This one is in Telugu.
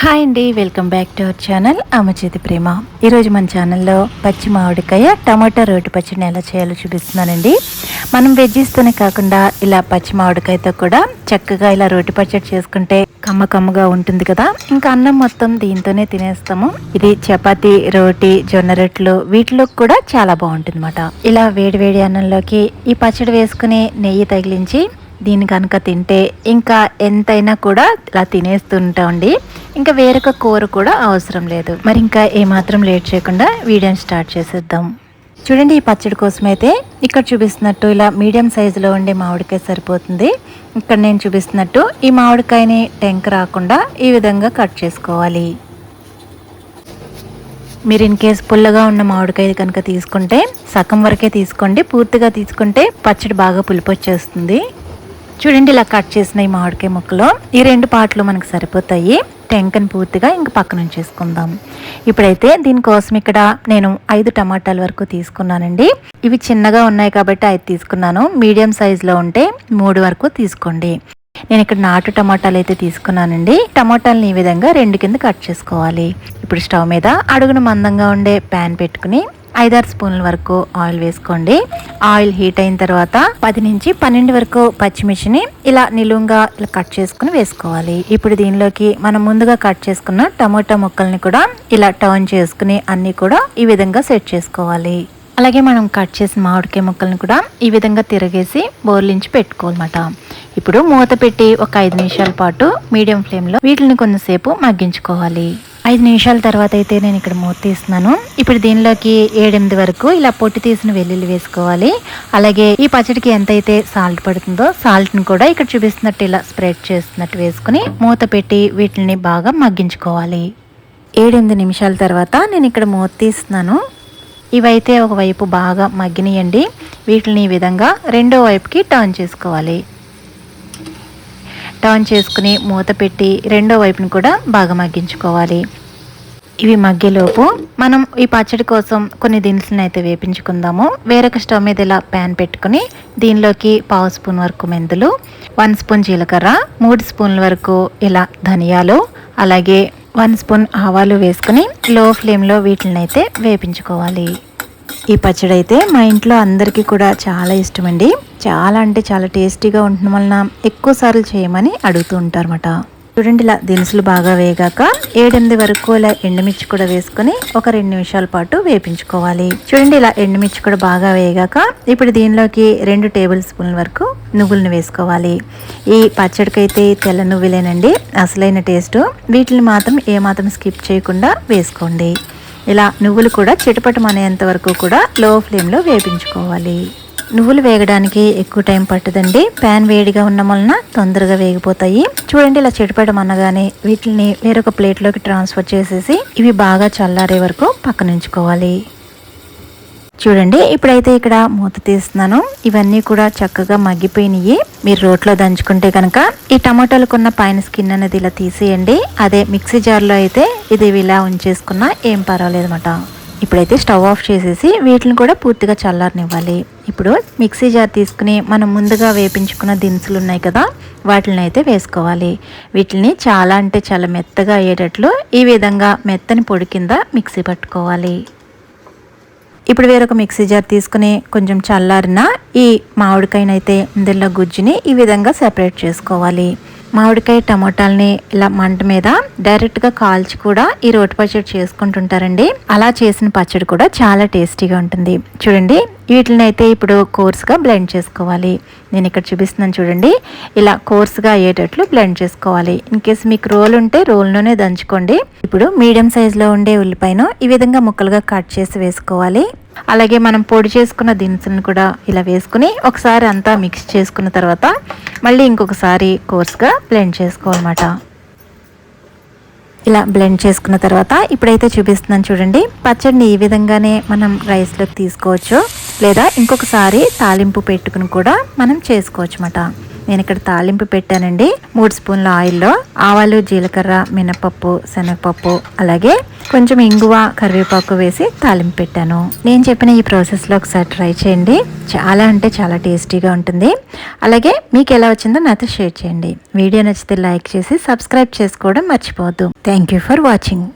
హాయ్ అండి, welcome back to our channel అమ్మచేతి ప్రేమ. ఈరోజు మన ఛానల్లో పచ్చి మామిడికాయ టమాటా రోటి పచ్చడిని ఎలా చేయాలో చూపిస్తున్నానండి. మనం వెజ్జీస్తోనే కాకుండా ఇలా పచ్చి మామిడికాయతో కూడా చక్కగా ఇలా రోటి పచ్చడి చేసుకుంటే కమ్మగా ఉంటుంది కదా. ఇంకా అన్నం మొత్తం దీంతోనే తినేస్తాము. ఇది చపాతి, రోటి, జొన్న రొట్టెలు వీటిలో కూడా చాలా బాగుంటుంది అన్నమాట. ఇలా వేడి అన్నంలోకి ఈ పచ్చడి వేసుకుని నెయ్యి తగిలించి దీన్ని కనుక తింటే ఇంకా ఎంతైనా కూడా ఇలా తినేస్తుంటామండి. ఇంకా వేరొక కూర కూడా అవసరం లేదు. మరి ఇంకా ఏమాత్రం లేట్ చేయకుండా వీడియోని స్టార్ట్ చేసేద్దాం. చూడండి, ఈ పచ్చడి కోసం అయితే ఇక్కడ చూపిస్తున్నట్టు ఇలా మీడియం సైజులో ఉండే మామిడికాయ సరిపోతుంది. ఇక్కడ నేను చూపిస్తున్నట్టు ఈ మామిడికాయని టెంక రాకుండా ఈ విధంగా కట్ చేసుకోవాలి. మీరు ఇన్ కేసు పుల్లగా ఉన్న మామిడికాయ కనుక తీసుకుంటే సగం వరకే తీసుకోండి. పూర్తిగా తీసుకుంటే పచ్చడి బాగా పులుపు వచ్చేస్తుంది. చూడండి, ఇలా కట్ చేసిన ఈ మామిడికాయ ముక్కలో ఈ 2 పార్ట్లు మనకు సరిపోతాయి. టెంకని పూర్తిగా ఇంక పక్కన ఉంచేసుకుందాం. ఇప్పుడైతే దీనికోసం ఇక్కడ నేను 5 టమాటాల వరకు తీసుకున్నానండి. ఇవి చిన్నగా ఉన్నాయి కాబట్టి 5 తీసుకున్నాను. మీడియం సైజులో ఉంటే 3 వరకు తీసుకోండి. నేను ఇక్కడ నాటు టమాటాలు అయితే తీసుకున్నానండి. టమాటాలని ఈ విధంగా 2 కింద కట్ చేసుకోవాలి. ఇప్పుడు స్టవ్ మీద అడుగున మందంగా ఉండే ప్యాన్ పెట్టుకుని 5-6 స్పూన్ల వరకు ఆయిల్ వేసుకోండి. ఆయిల్ హీట్ అయిన తర్వాత 10 నుంచి 12 వరకు పచ్చిమిర్చిని ఇలా నిలువుగా ఇలా కట్ చేసుకుని వేసుకోవాలి. ఇప్పుడు దీనిలోకి మనం ముందుగా కట్ చేసుకున్న టమోటా ముక్కల్ని కూడా ఇలా టర్న్ చేసుకుని అన్ని కూడా ఈ విధంగా సెట్ చేసుకోవాలి. అలాగే మనం కట్ చేసిన మామిడికాయ ముక్కల్ని కూడా ఈ విధంగా తిరగేసి బోర్లించి పెట్టుకోవాలన్నమాట. ఇప్పుడు మూత పెట్టి ఒక 5 నిమిషాల పాటు మీడియం ఫ్లేమ్లో వీటిని కొంతసేపు మగ్గించుకోవాలి. 5 నిమిషాల తర్వాత అయితే నేను ఇక్కడ మూత తీస్తున్నాను. ఇప్పుడు దీనిలోకి 7-8 వరకు ఇలా పొట్టి తీసిన వెల్లుల్లి వేసుకోవాలి. అలాగే ఈ పచ్చడికి ఎంతైతే సాల్ట్ పడుతుందో సాల్ట్ని కూడా ఇక్కడ చూపిస్తున్నట్టు ఇలా స్ప్రెడ్ చేస్తున్నట్టు వేసుకుని మూత పెట్టి వీటిని బాగా మగ్గించుకోవాలి. 7-8 నిమిషాల తర్వాత నేను ఇక్కడ మూత తీస్తున్నాను. ఇవైతే ఒకవైపు బాగా మగ్గినియండి. వీటిని ఈ విధంగా రెండో వైపుకి టర్న్ చేసుకోవాలి. టర్న్ చేసుకుని మూత పెట్టి రెండో వైపుని కూడా బాగా మగ్గించుకోవాలి. ఇవి మగ్గేలోపు మనం ఈ పచ్చడి కోసం కొన్ని దినుసులను అయితే వేపించుకుందాము. వేరొక స్టవ్ మీద ఇలా ప్యాన్ పెట్టుకుని దీనిలోకి 1/2 స్పూన్ వరకు మెంతులు, 1 స్పూన్ జీలకర్ర, 3 స్పూన్ల వరకు ఇలా ధనియాలు, అలాగే 1 స్పూన్ ఆవాలు వేసుకుని లో ఫ్లేమ్లో వీటిని అయితే వేపించుకోవాలి. ఈ పచ్చడి అయితే మా ఇంట్లో అందరికీ కూడా చాలా ఇష్టం అండి. చాలా అంటే చాలా టేస్టీగా ఉండడం వలన ఎక్కువ సార్లు చేయమని అడుగుతూ ఉంటారన్నమాట. చూడండి, ఇలా దినుసులు బాగా వేగాక 7-8 వరకు ఇలా ఎండుమిర్చి కూడా వేసుకొని ఒక 2 నిమిషాల పాటు వేపించుకోవాలి. చూడండి, ఇలా ఎండుమిర్చి కూడా బాగా వేగాక ఇప్పుడు దీనిలోకి 2 టేబుల్ స్పూన్ల వరకు నువ్వులను వేసుకోవాలి. ఈ పచ్చడికి అయితే తెల్ల నువ్వులేనండి అసలైన టేస్ట్. వీటిని మాత్రం ఏమాత్రం స్కిప్ చేయకుండా వేసుకోండి. ఇలా నువ్వులు కూడా చిటపటమనేంత వరకు కూడా లో ఫ్లేమ్లో వేపించుకోవాలి. నువ్వులు వేగడానికి ఎక్కువ టైం పట్టదండి. ప్యాన్ వేడిగా ఉన్న వలన తొందరగా వేగిపోతాయి. చూడండి, ఇలా చిటపటమనగానే వీటిని వేరొక ప్లేట్లోకి ట్రాన్స్ఫర్ చేసేసి ఇవి బాగా చల్లారే వరకు పక్కన ఉంచుకోవాలి. చూడండి, ఇప్పుడైతే ఇక్కడ మూత తీస్తున్నాను. ఇవన్నీ కూడా చక్కగా మగ్గిపోయినాయి. మీరు రోట్లో దంచుకుంటే కనుక ఈ టమాటాలకున్న పైన స్కిన్ అనేది ఇలా తీసేయండి. అదే మిక్సీ జార్లో అయితే ఇది ఇలా ఉంచేసుకున్నా ఏం పర్వాలేదు అన్నమాట. ఇప్పుడైతే స్టవ్ ఆఫ్ చేసేసి వీటిని కూడా పూర్తిగా చల్లారనివ్వాలి. ఇప్పుడు మిక్సీ జార్ తీసుకుని మనం ముందుగా వేపించుకున్న దినుసులు ఉన్నాయి కదా, వాటిని అయితే వేసుకోవాలి. వీటిని చాలా అంటే చాలా మెత్తగా అయ్యేటట్లు ఈ విధంగా మెత్తని పొడి కింద మిక్సీ పట్టుకోవాలి. ఇప్పుడు వేరొక మిక్సీ జార్ తీసుకుని కొంచెం చల్లారిన ఈ మామిడికాయనైతే ఇందులో గుజ్జుని ఈ విధంగా సెపరేట్ చేసుకోవాలి. మామిడికాయ టమోటాలని ఇలా మంట మీద డైరెక్ట్గా కాల్చి కూడా ఈ రోటి పచ్చడి చేసుకుంటుంటారండి. అలా చేసిన పచ్చడి కూడా చాలా టేస్టీగా ఉంటుంది. చూడండి, వీటిని అయితే ఇప్పుడు కోర్స్గా బ్లెండ్ చేసుకోవాలి. నేను ఇక్కడ చూపిస్తున్నాను చూడండి, ఇలా కోర్స్గా అయ్యేటట్లు బ్లెండ్ చేసుకోవాలి. ఇన్ కేసు మీకు రోల్ ఉంటే రోల్లోనే దంచుకోండి. ఇప్పుడు మీడియం సైజులో ఉండే ఉల్లిపాయను ఈ విధంగా ముక్కలుగా కట్ చేసి వేసుకోవాలి. అలాగే మనం పొడి చేసుకున్న దినుసులను కూడా ఇలా వేసుకుని ఒకసారి అంతా మిక్స్ చేసుకున్న తర్వాత మళ్ళీ ఇంకొకసారి కోర్స్గా బ్లెండ్ చేసుకోవాలన్నమాట. ఇలా బ్లెండ్ చేసుకున్న తర్వాత ఇప్పుడైతే చూపిస్తున్నాను చూడండి, పచ్చడిని ఈ విధంగానే మనం రైస్లోకి తీసుకోవచ్చు, లేదా ఇంకొకసారి తాలింపు పెట్టుకుని కూడా మనం చేసుకోవచ్చు అన్నమాట. నేను ఇక్కడ తాలింపు పెట్టానండి. 3 స్పూన్ల ఆయిల్లో ఆవాలు, జీలకర్ర, మినపప్పు, శనగపప్పు, అలాగే కొంచెం ఇంగువ, కరివేపాకు వేసి తాలింపు పెట్టాను. నేను చెప్పిన ఈ ప్రాసెస్లో ఒకసారి ట్రై చేయండి. చాలా అంటే చాలా టేస్టీగా ఉంటుంది. అలాగే మీకు ఎలా వచ్చిందో నాతో షేర్ చేయండి. వీడియో నచ్చితే లైక్ చేసి సబ్స్క్రైబ్ చేసుకోవడం మర్చిపోవద్దు. Thank you for watching.